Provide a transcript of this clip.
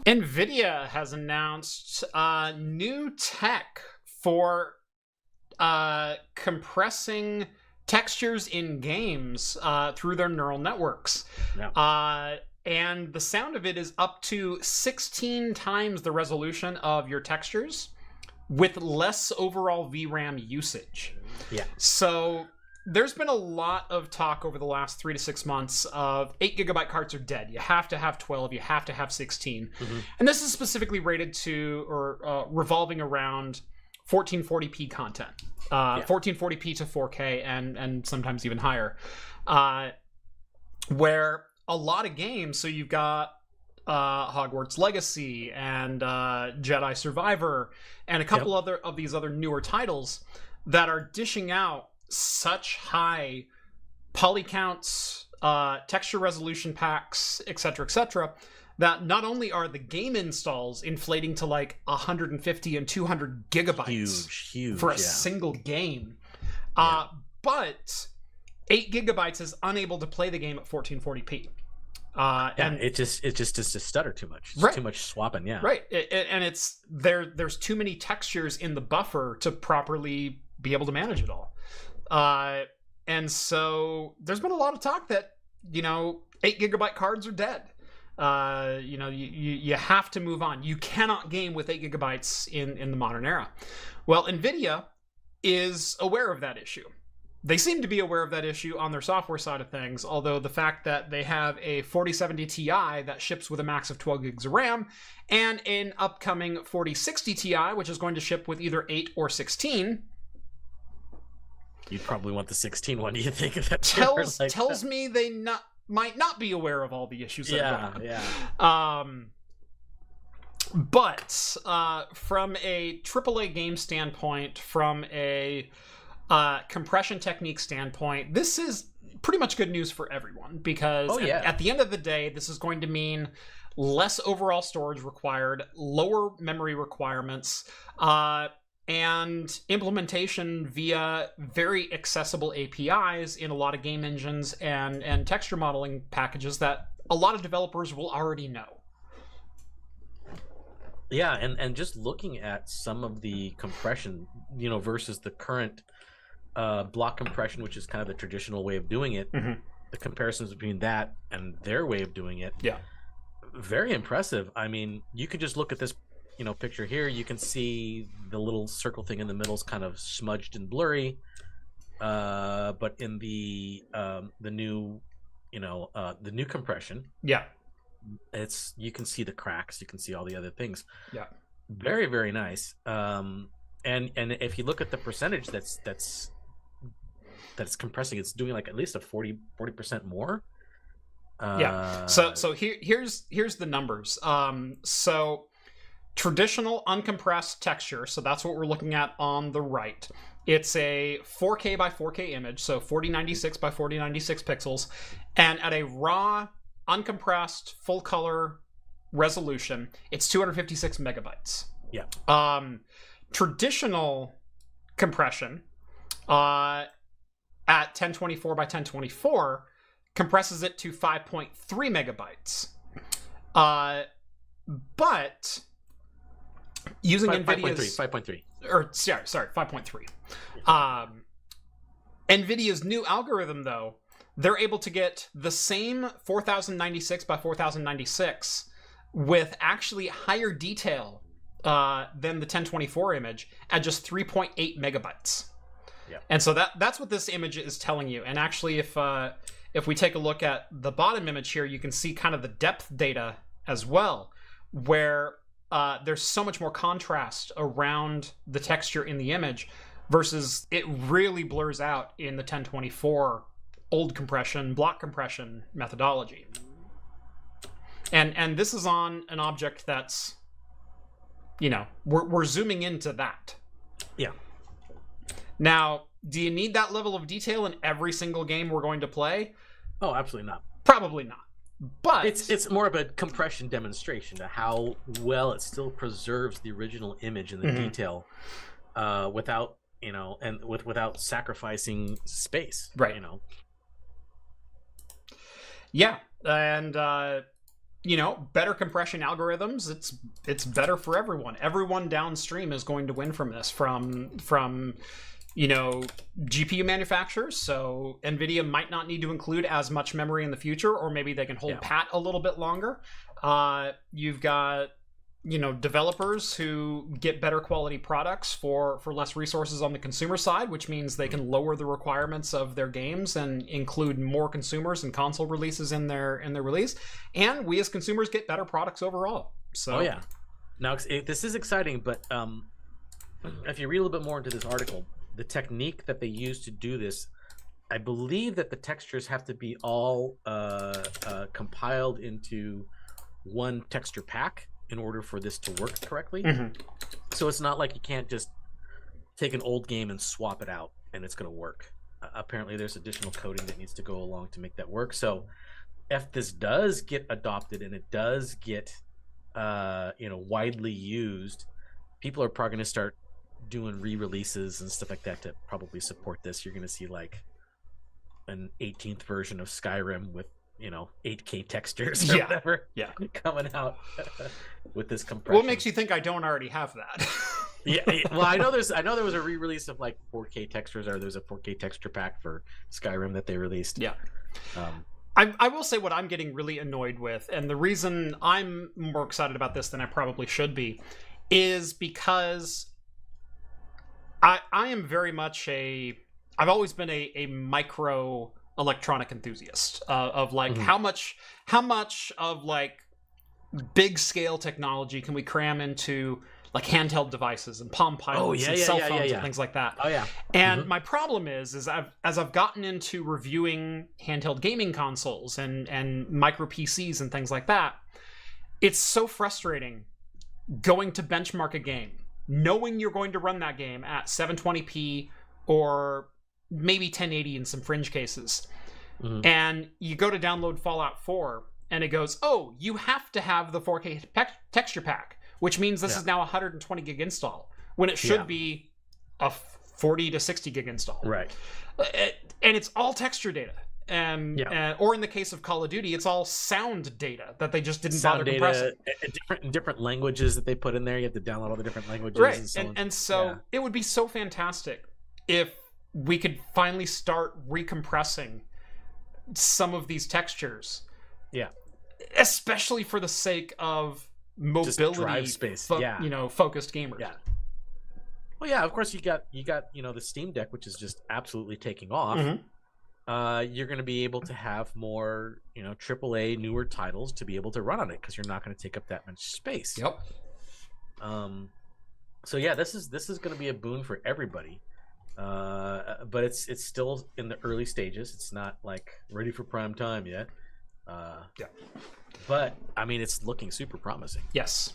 Nvidia has announced new tech for compressing textures in games through their neural networks. Yeah. And the sound of it is up to 16 times the resolution of your textures with less overall VRAM usage. Yeah. So there's been a lot of talk over the last 3 to 6 months of 8 GB cards are dead. You have to have 12, you have to have 16. Mm-hmm. And this is specifically rated to or revolving around 1440p content. 1440p to 4K and sometimes even higher. Where a lot of games, so you've got Hogwarts Legacy and Jedi Survivor and a couple other of these other newer titles that are dishing out such high poly counts, texture resolution packs, etc., that not only are the game installs inflating to like 150 and 200 gigabytes huge for a single game, but 8 gigabytes is unable to play the game at 1440p. And it just stutter too much. It's right. Too much swapping. Yeah. Right. And it's there's too many textures in the buffer to properly be able to manage it all. And so there's been a lot of talk that, 8 gigabyte cards are dead. You have to move on. You cannot game with 8 gigabytes in the modern era. Well, Nvidia is aware of that issue. They seem to be aware of that issue on their software side of things, although the fact that they have a 4070 Ti that ships with a max of 12 gigs of RAM and an upcoming 4060 Ti, which is going to ship with either 8 or 16. You'd probably want the 16 one, do you think? Of that tells me they might not be aware of all the issues that are going on. But from a AAA game standpoint, from a compression technique standpoint, this is pretty much good news for everyone, because at the end of the day, this is going to mean less overall storage required, lower memory requirements, and implementation via very accessible APIs in a lot of game engines and texture modeling packages that a lot of developers will already know. Yeah, and just looking at some of the compression, versus the current block compression, which is kind of the traditional way of doing it, the comparisons between that and their way of doing it, very impressive. I mean, you could just look at this picture here. You can see the little circle thing in the middle is kind of smudged and blurry, but in the new the new compression, you can see the cracks, you can see all the other things. Very, very nice. And if you look at the percentage that's compressing, it's doing like at least a 40% more. So here's the numbers. So traditional uncompressed texture, so that's what we're looking at on the right. It's a 4K by 4K image, so 4096 by 4096 pixels, and at a raw uncompressed full color resolution, it's 256 megabytes. Traditional compression at 1024 by 1024 compresses it to 5.3 megabytes. But using Nvidia's 5.3. Or sorry, 5.3. Nvidia's new algorithm, though, they're able to get the same 4096 by 4096 with actually higher detail than the 1024 image at just 3.8 megabytes. And so that's what this image is telling you. And actually, if we take a look at the bottom image here, you can see kind of the depth data as well, where there's so much more contrast around the texture in the image versus it really blurs out in the 1024 old compression, block compression methodology. And this is on an object that's, we're zooming into that. Now, do you need that level of detail in every single game we're going to play? Oh, absolutely not. Probably not. But it's more of a compression demonstration to how well it still preserves the original image and the detail, without without sacrificing space, right? Yeah, and you know, better compression algorithms, it's better for everyone. Everyone downstream is going to win from this, from you know, GPU manufacturers. So Nvidia might not need to include as much memory in the future, or maybe they can hold pat a little bit longer. You've got, you know, developers who get better quality products for less resources on the consumer side, which means they can lower the requirements of their games and include more consumers and console releases in their release. And we as consumers get better products overall. So now this is exciting, but if you read a little bit more into this article, the technique that they use to do this, I believe that the textures have to be all compiled into one texture pack in order for this to work correctly. So it's not like you can't just take an old game and swap it out and it's going to work. Apparently there's additional coding that needs to go along to make that work. So if this does get adopted and it does get you know, widely used, people are probably going to start doing re-releases and stuff like that to probably support this. You're going to see like an 18th version of Skyrim with, you know, 8K textures or whatever coming out with this compression. What makes you think I don't already have that? Well, I know there was a re-release of like 4K textures, or there's a 4K texture pack for Skyrim that they released. I will say what I'm getting really annoyed with, and the reason I'm more excited about this than I probably should be, is because I am very much I've always been a micro electronic enthusiast of like how much of like big scale technology can we cram into like handheld devices and Palm Pilots and cell phones and things like that. And my problem is as I've gotten into reviewing handheld gaming consoles and micro PCs and things like that, it's so frustrating going to benchmark a game, knowing you're going to run that game at 720p or maybe 1080 in some fringe cases. And you go to download Fallout 4 and it goes, oh, you have to have the 4K texture pack, which means this is now a 120 gig install when it should be a 40 to 60 gig install. Right. And it's all texture data. Or in the case of Call of Duty, it's all sound data that they just didn't bother compressing. Different languages that they put in there. You have to download all the different languages. Right. And so it would be so fantastic if we could finally start recompressing some of these textures. Especially for the sake of mobility, drive space. you know, focused gamers. Well, yeah, of course you got you know, the Steam Deck, which is just absolutely taking off. You're going to be able to have more, you know, AAA newer titles to be able to run on it because you're not going to take up that much space. So yeah, this is going to be a boon for everybody. But it's still in the early stages. It's not like ready for prime time yet. But I mean, it's looking super promising. Yes.